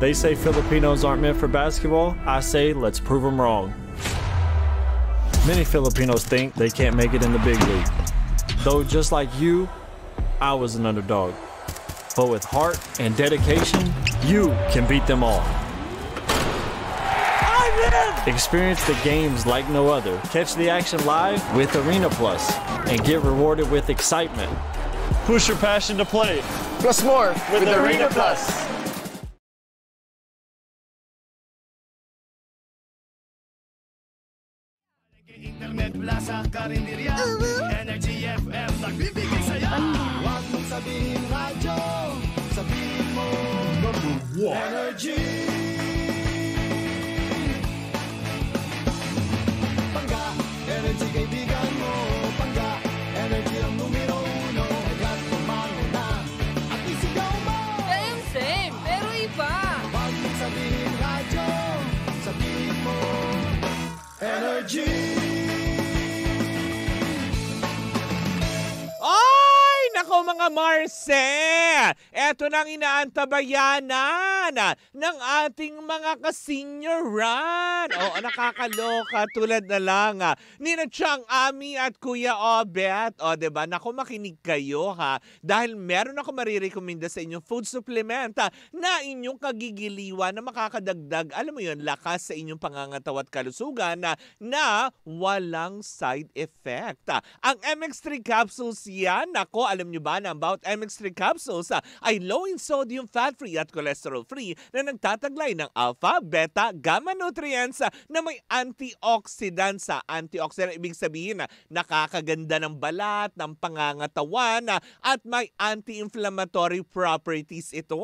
They say Filipinos aren't meant for basketball. I say let's prove them wrong. Many Filipinos think they can't make it in the big league. Though just like you, I was an underdog. But with heart and dedication, you can beat them all. Experience the games like no other. Catch the action live with Arena Plus and get rewarded with excitement. Push your passion to play. Plus more with Arena Plus. Internet Plaza, Karinderya, Energy FM, nagbibigay saya. Huwag mong sabihin radyo, sabihin mo Energy. Pangga, Energy kaibigan mo. Pangga, Energy ang numero uno. Agad tumango na at isigaw mo. Same, pero iba. Huwag mong sabihin radyo, sabihin mo Energy. Nako mga Marse, eto nang inaantabayanan ng ating mga kasenyoran. Oo, nakakaloka tulad na lang ni na Chang Ami at Kuya Obet. O, diba? Nako, makinig kayo ha. Dahil meron ako marirekomenda sa inyong food supplement na inyong kagigiliwan na makakadagdag, alam mo yun, lakas sa inyong pangangatawa at kalusugan na walang side effect. Ang MX3 capsules yan, nako, alam nyo ba na about MX3 capsules ay low in sodium, fat-free at cholesterol-free na nagtataglay ng alpha, beta, gamma nutrients na may antioxidants. Antioxidant, ibig sabihin nakakaganda ng balat, ng pangangatawan at may anti-inflammatory properties ito.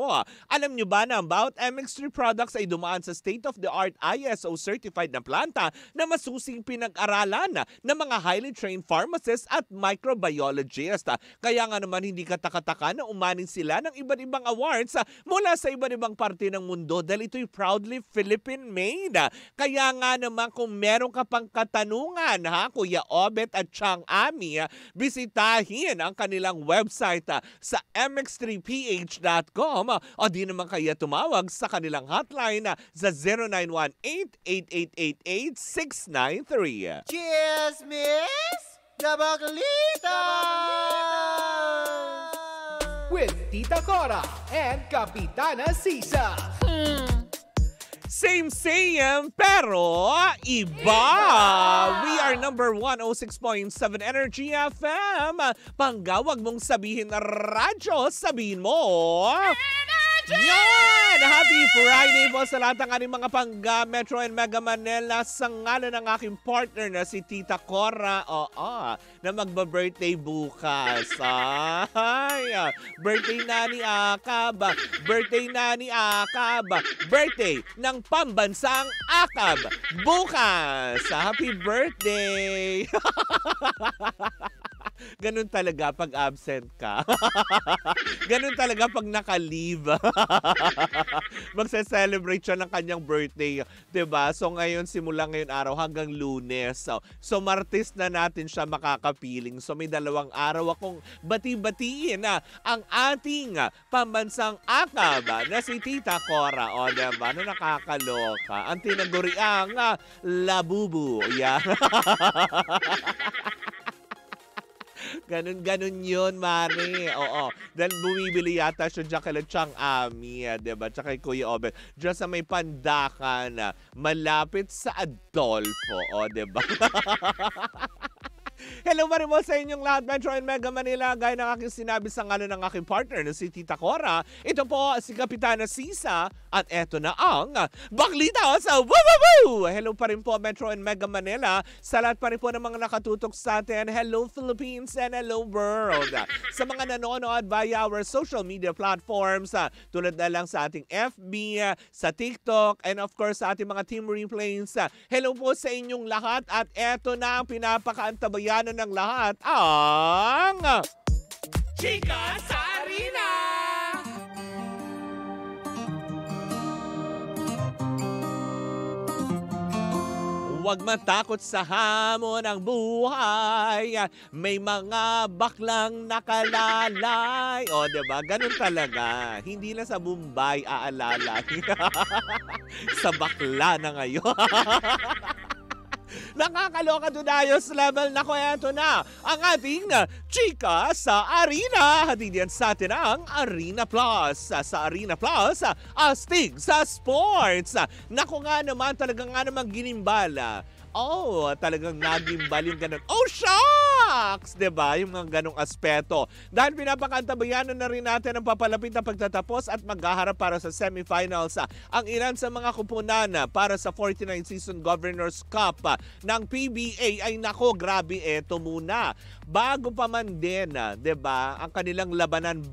Alam nyo ba na about MX3 products ay dumaan sa state-of-the-art ISO certified na planta na masusing pinag-aralan ng mga highly trained pharmacists at microbiologists. Kaya nga naman hindi katakataka na umanin sila ng iba't ibang awards mula sa iba't ibang parte ng mundo dahil ito'y proudly Philippine-made. Kaya nga naman kung meron ka pang katanungan, Kuya Obet at Chang Ami, bisitahin ang kanilang website sa mx3ph.com o di naman kaya tumawag sa kanilang hotline sa 0918-8888-693. Cheers, miss! Gabagalitas! With Tita Cora and Kapitana Sisa. Same, pero iba. We are number 106.7 Energy FM. Panggawag mong sabihin na radyo, sabihin mo. Yan! Happy Friday po sa lahat ng ating mga pangga Metro and Mega Manila sa ngalan ng aking partner na si Tita Cora. Na magba-birthday bukas. Ay, birthday na ni Akab. Birthday na ni Akab. Birthday ng pambansang Akab. Bukas. Happy birthday! Ganun talaga pag absent ka. Ganun talaga pag naka-leave. Magse-celebrate siya ng kanyang birthday. 'Di ba? So ngayon, simula ngayon araw hanggang Lunes. So Martes na natin siya makakapiling. So may 2 araw akong bati-batiin ang ating pambansang Akab na si Tita Cora. O, 'di ba? Na nakakaloka. Ang tinaguriang labubu. Yeah. Ganun yun, Mari. Oo. Dahil bumibili yata siya dyan kay Chang Ami, diba? Tsaka kay Kuya Obet. Diyan sa may Pandakan, malapit sa Adolfo. O, diba? Hello marimo sa inyong lahat, Metro and Mega Manila. Gaya ng aking sinabi sa ngalan ng aking partner na si Tita Cora. Ito po si Kapitana Sisa at eto na ang Baklita sa Woo! Hello pa rin po, Metro and Mega Manila. Sa lahat pa rin po ng mga nakatutok sa atin. Hello Philippines and hello world. Sa mga nanonood via our social media platforms, tulad na lang sa ating FB, sa TikTok, and of course sa ating mga team replays. Hello po sa inyong lahat at eto na ang pinapakaantabayan ng lahat, ang Chika sa Arena! Huwag matakot sa hamon ng buhay. May mga baklang nakalalay. O, diba? Ganun talaga. Hindi na sa Mumbai aalala. Sa bakla na ngayon. Nakakaloka Dudayos level na kwento na ang ating chika sa Arena. Hatid yan sa atin ang Arena Plus. Sa Arena Plus, astig sa sports. Naku nga naman, talagang nga naman ginimbala. Oh, talagang nagimbal yung ganun. Oh, shucks! Diba? Yung mga ganong aspeto. Dahil pinapakantabayanan na rin natin ang papalapit na pagtatapos at maghaharap para sa semifinals. Ang ilan sa mga kupunan para sa 49th Season Governors Cup ng PBA ay nako, grabe, eto muna. Bago pa man din, diba, ang kanilang labanan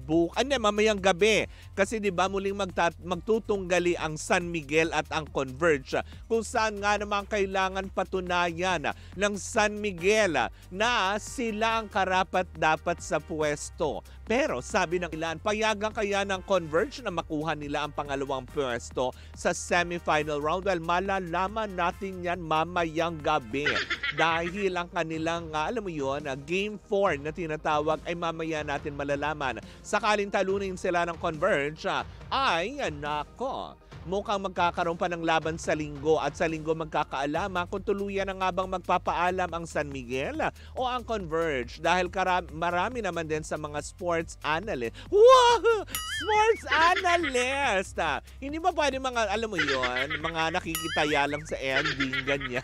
mamayang gabi. Kasi diba, muling magtutunggali ang San Miguel at ang Converge. Kung saan nga naman kailangan patunayan ng San Miguel na sila ang karapat-dapat sa pwesto. Pero sabi ng ilan, payagan kaya ng Converge na makuha nila ang pangalawang pwesto sa semifinal round? Well, malalaman natin yan mamayang gabi. Dahil ang kanilang, alam mo yun, Game 4 na tinatawag ay mamaya natin malalaman. Sakaling talunin sila ng Converge, ay nako, mukhang magkakaroon pa ng laban sa linggo at sa linggo magkakaalaman kung tuluyan na nga bang magpapaalam ang San Miguel o ang Converge dahil marami naman din sa mga sports analyst. Wow! Sports analyst! Hindi ba pwede mga, alam mo yon, mga nakikitaya lang sa ending, ganyan.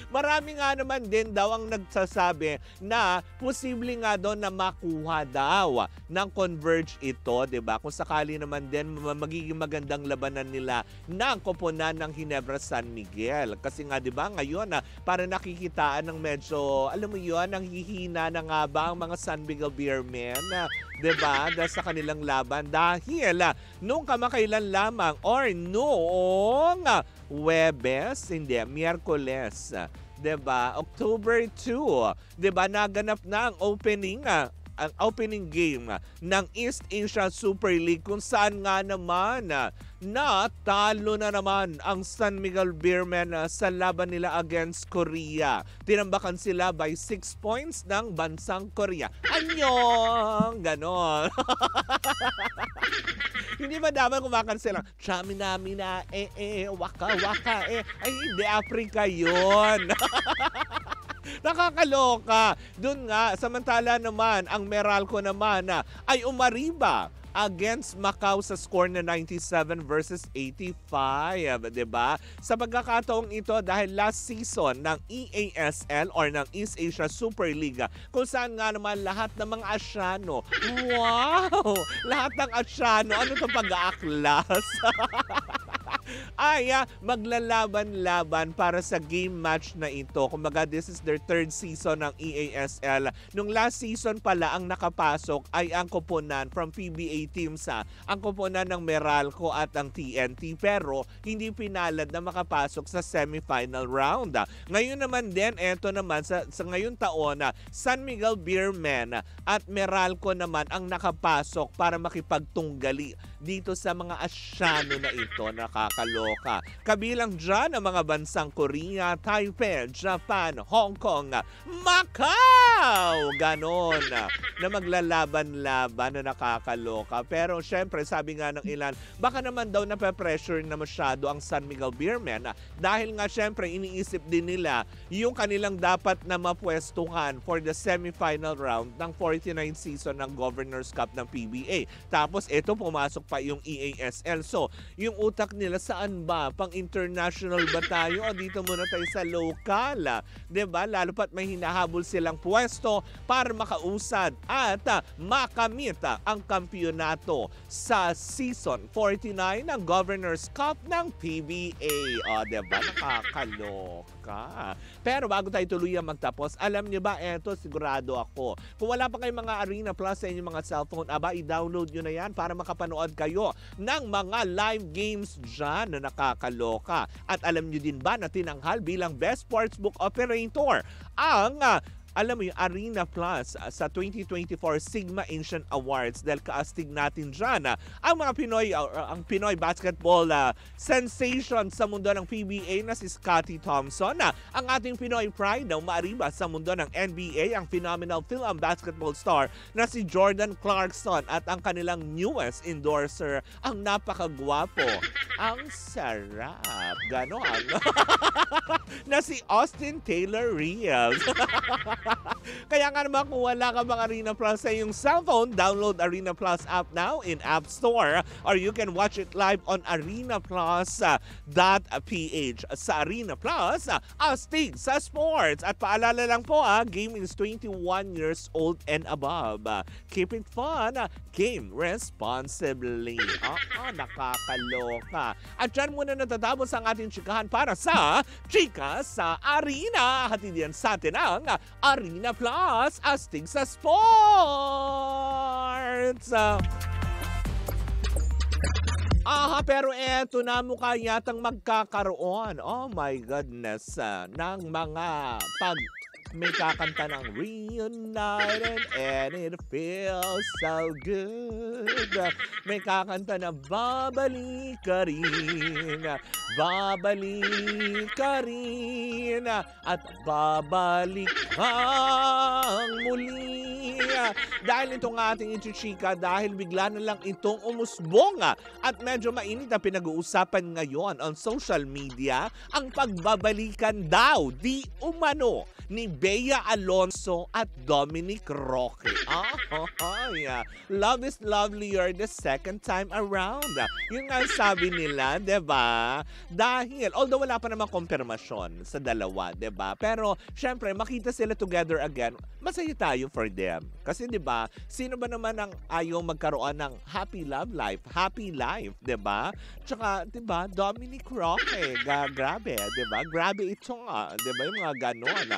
Marami nga naman din daw ang nagsasabi na posible nga daw na makuha daw ng Converge ito, 'di ba? Kung sakali naman din magiging magandang labanan nila ng koponan ng Ginebra San Miguel. Kasi nga 'di ba ngayon para nakikitaan ng medyo, alam mo 'yon, ang hihina na nga ba ang mga San Miguel Beermen, 'di ba? Dahil sa kanilang laban dahil nung kamakailan lamang or noong Miyerkules, 'di ba? October 2, 'di ba, naganap na ang opening game ng East Asia Super League kung saan nga naman natalo na naman ang San Miguel Beermen sa laban nila against Korea. Tinambakan sila by 6 points ng bansang Korea. Anyong! Ganon. Hindi ba dapat kumakan silang chamina, waka, ay hindi, Africa yun. Nakakaloka. Doon nga, samantala naman, ang Meralco naman ay umariba against Macau sa score na 97 versus 85, diba? Sa pagkakataong ito dahil last season ng EASL or ng East Asia Super League kung saan nga naman lahat ng mga Asyano, wow! Lahat ng Asyano, ano itong pag-aaklas? ay maglalaban-laban para sa game match na ito. Kumbaga, this is their third season ng EASL. Nung last season pala, ang nakapasok ay ang koponan from PBA teams, ang koponan ng Meralco at ang TNT, pero hindi pinalad na makapasok sa semifinal round. Ngayon naman din, eto naman sa ngayong taon, San Miguel Beermen at Meralco naman ang nakapasok para makipagtunggali dito sa mga Asyano na ito. Nakakaloka. Kabilang dyan ang mga bansang Korea, Taipei, Japan, Hong Kong, Macau! Ganon na maglalaban-laban na nakakaloka. Pero syempre, sabi nga ng ilan, baka naman daw nape-pressure na masyado ang San Miguel Beermen dahil nga syempre iniisip din nila yung kanilang dapat na mapwestuhan for the semifinal round ng 49th season ng Governors Cup ng PBA. Tapos ito, pumasok pa yung EASL. So, yung utak nila saan ba? Pang international ba tayo o dito muna tayo sa local? 'Di ba? Lalo pat may hinahabol silang pwesto para makausad at makamit ang kampyonato sa season 49 ng Governors Cup ng PBA. O, 'di ba? Nakakaloka. Pero bago tayo tuluyang magtapos, alam niyo ba, eto sigurado ako. Kung wala pa kayong mga Arena Plus sa inyong mga cellphone, i-download nyo na yan para makapanood kayo ng mga live games dyan na nakakaloka. At alam nyo din ba na tinanghal bilang Best Sportsbook Operator ang alam mo yung Arena Plus sa 2024 Sigma Asian Awards dahil kaastig natin dyan ang mga Pinoy, ang Pinoy basketball sensation sa mundo ng PBA na si Scottie Thompson. Ang ating Pinoy pride na umaariba sa mundo ng NBA, ang phenomenal film basketball star na si Jordan Clarkson at ang kanilang newest endorser, ang napakagwapo, ang sarap, ganon, na si Austin Taylor Reeves. Kaya nga naman kung wala ka bang Arena Plus sa iyong cellphone, download Arena Plus app now in App Store or you can watch it live on arenaplus.ph. Sa Arena Plus, astig sa sports. At paalala lang po, game is 21 years old and above. Keep it fun, game responsibly. Nakakaloka. At dyan muna natatapos ang ating chikahan para sa Chika sa Arena. Hatid yan sa atin ang Arena Plus, astig sa sports. Pero eto na mukha yatang magkakaroon, oh my goodness, ng mga may kakanta ng Reunited and it feels so good. May kakanta na babalik ka rin, babalik ka rin, at babalik kang muli. Dahil itong ating ichichika, dahil bigla na lang itong umusbong at medyo mainit na pinag-uusapan ngayon on social media, ang pagbabalikan daw di umano ni Bea Alonzo at Dominic Roque. Love is lovelier the second time around. Yun nga sabi nila, diba? Dahil, although wala pa namang konfirmasyon sa dalawa, diba? Pero, syempre, makita sila together again, masaya tayo for them. Kasi, diba, sino ba naman ang ayaw magkaroon ng happy love life, happy life, diba? Tsaka, diba, Dominic Roque, grabe, diba? Grabe ito nga, diba? Yung mga ganon.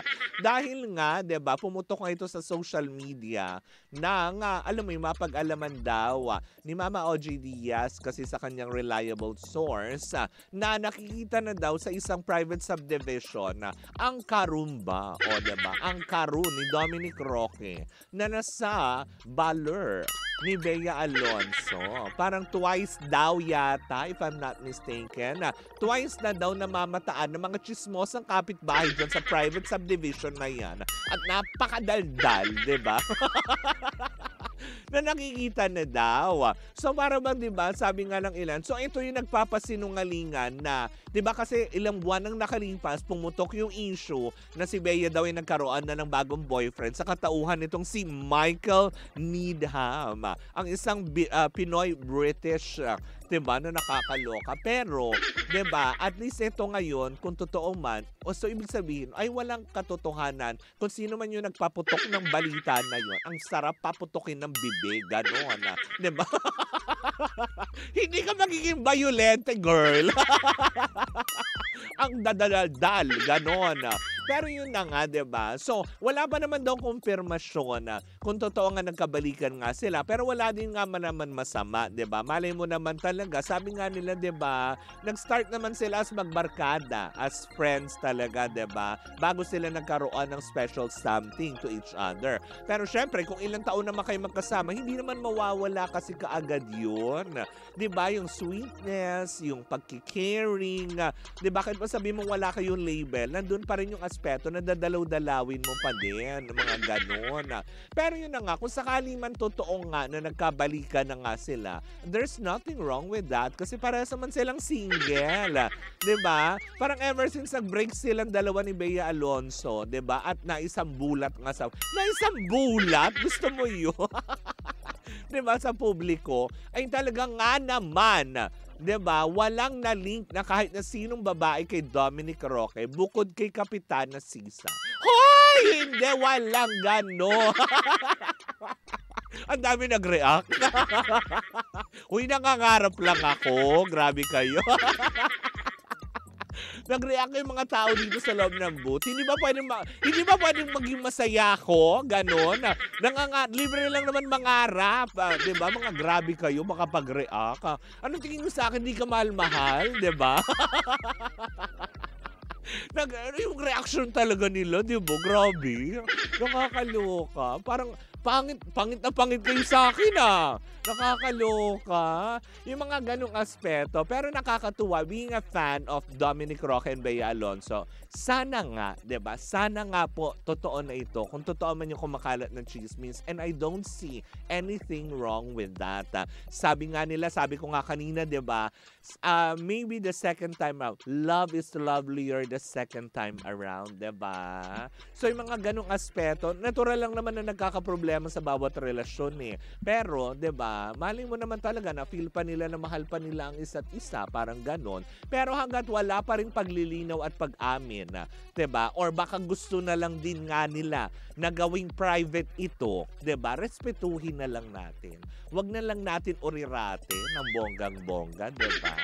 Dahil nga, 'di ba, pumutok nga ito sa social media na nga, alam mo, mapag-alaman daw ni Mama OJ Diaz kasi sa kanyang reliable source na nakikita na daw sa isang private subdivision ang karumba, o 'di ba? Ang karu ni Dominic Roque na nasa Baler ni Bea Alonzo. Parang twice daw yata, if I'm not mistaken. Twice na daw namamataan ng mga chismosang kapitbahay dyan sa private subdivision na yan. At napakadaldal, di ba? Na nakikita na daw. So para bang, 'di ba, sabi nga ng ilan, so ito yung nagpapasinungalingan na, 'di ba, kasi ilang buwan nang nakalipas pumutok yung issue na si Bea daw ay nagkaroon na ng bagong boyfriend sa katauhan nitong si Michael Needham, ang isang Pinoy-British, 'di ba, na nakakaloka. Pero, 'di ba, at least ito ngayon, kung totoo man, o so ibig sabihin ay walang katotohanan kung sino man yung nagpaputok ng balita na yon. Ang sarap paputokin ng bibig, gano'n, 'di ba? Hindi ka magiging violente, girl. Ang dadaldal, gano'n. Pero yun na nga, 'di ba? So, wala pa naman daw kumpirmasyon kung totoo nga nagkabalikan nga sila. Pero wala din nga naman masama, 'di ba? Malay mo naman talaga. Sabi nga nila, 'di ba? Nag-start naman sila as magbarkada, as friends talaga, 'di ba? Bago sila nagkaroon ng special something to each other. Pero syempre, kung ilang taon naman kayo magkasama, hindi naman mawawala kasi kaagad yun. 'Di ba? Yung sweetness, yung pagki-caring, 'di ba? Kahit pa sabi mo wala kayong label, nandun pa rin yung aspeto na dadalaw-dalawin mo pa din, mga ganon. Pero yun na nga, kung sakali man totoo nga na nagkabalikan na nga sila, there's nothing wrong with that kasi parehas naman silang single. 'Di ba? Parang ever since nag-break silang dalawa ni Bea Alonzo, 'di ba? At naisang bulat nga sa... Naisang bulat? Gusto mo yun? 'Di ba, sa publiko, ay talagang nga naman, 'di ba, walang na-link na kahit na sinong babae kay Dominic Roque bukod kay Kapitana Sisa. Hoy! Hindi, walang gano. Ang dami nag-react. Uy, nangangarap lang ako. Grabe kayo. Nag-react yung mga tao dito sa loob ng booth. Hindi ba pwedeng maging masaya ako? Ganon. Libre lang naman mangarap. Diba? Mga grabe kayo makapag-react. Anong tingin mo sa akin? Di ka mahal-mahal? Diba? Yung reaction talaga nila, di ba? Grabe. Nakakaloka. Parang pangit na pangit kayo sa akin Nakakaloka. Yung mga ganong aspeto. Pero nakakatuwa, being a fan of Dominic Roque and Bea Alonso, sana nga, di ba? Sana nga po, totoo na ito. Kung totoo man yung kumakalat ng chismis. And I don't see anything wrong with that. Sabi nga nila, sabi ko nga kanina, di ba? Maybe the second time out, love is lovelier the second time around, di ba? So yung mga ganong aspeto, natural lang naman na nagkakaproblema sa bawat relasyon Pero, di ba, maling mo naman talaga na feel pa nila na mahal pa nila ang isa't isa, parang ganon. Pero hanggat wala pa rin paglilinaw at pag-amin, di ba? Or baka gusto na lang din nga nila na gawing private ito, di ba? Respetuhin na lang natin. Wag na lang natin urirate ng bonggang-bongga, di ba?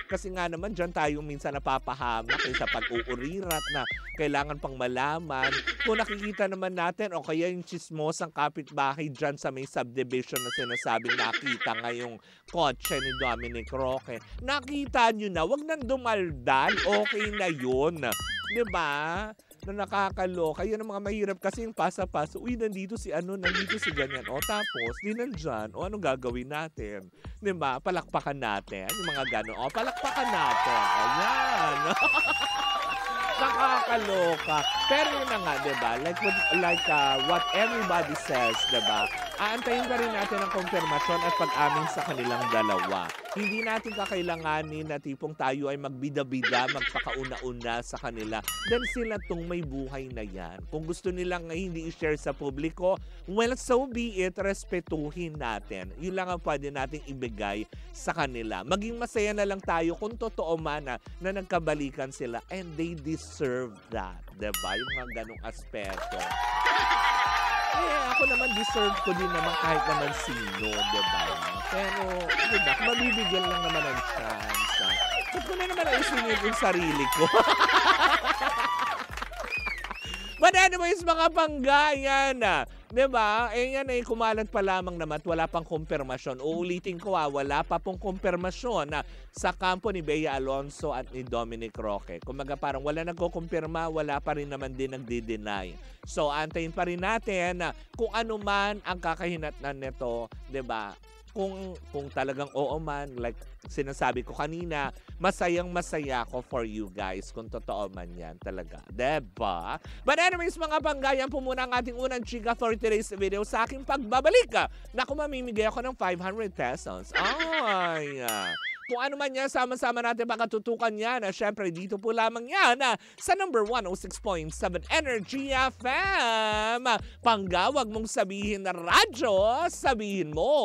Kasi nga naman dyan tayo minsan napapahamak sa pag-uurirat na kailangan pang malaman. Kung nakikita naman natin o kaya yung chismosang kapitbahay dyan sa may subdivision na sinasabing nakita ngayong kotse ni Dominic Roque. Nakita nyo na, wag nang dumaldal, okay na yun. Diba? Na nakakaloka. Yan ang mga mahirap kasi yung pasa-pasa. Uy, nandito si nandito si ganyan. O tapos, di nandyan. O anong gagawin natin? Diba? Palakpakan natin. Yung mga gano'n. O palakpakan natin. Ayan. Nakakaloka. Pero yun na nga, diba? Like what everybody says, diba? Aantayin pa rin natin ang konfirmasyon at pag-amin sa kanilang dalawa. Hindi natin kakailanganin na tipong tayo ay magbida-bida, magpakauna-una sa kanila. Then sila tong may buhay na yan. Kung gusto nilang hindi i-share sa publiko, well, so be it, respetuhin natin. Yun lang ang pwede nating ibigay sa kanila. Maging masaya na lang tayo kung totoo man na nagkabalikan sila and they deserve that. Diba? Yung mga ganong aspeto. Ako naman deserve ko din naman kahit naman sino, diba? Pero, diba, mabibigyan lang naman ang chance. Ba't ko na naman naisingit yung sarili ko? But anyways, mga pangga, yan diba? Yan ay kumalat pa lamang naman at wala pang kumpirmasyon. Uulitin ko wala pa pong kumpirmasyon sa kampo ni Bea Alonso at ni Dominic Roque. Kumaga parang wala nagkukumpirma, wala pa rin naman din nagdi-deny. So, antayin pa rin natin kung ano man ang kakahinatnan nito, diba? Kung talagang oo man, like sinasabi ko kanina, masayang-masaya ako for you guys kung totoo man yan talaga. Diba? But anyways, mga panggayan po muna ang ating unang chika for today's video. Sa aking pagbabalik, naku, mamimigay ako ng 500 pesos. Ay, kung ano man yan, sama-sama natin makatutukan yan. Siyempre, dito po lamang yan sa number 106.7 Energy FM. Panggawag mong sabihin na radyo, sabihin mo...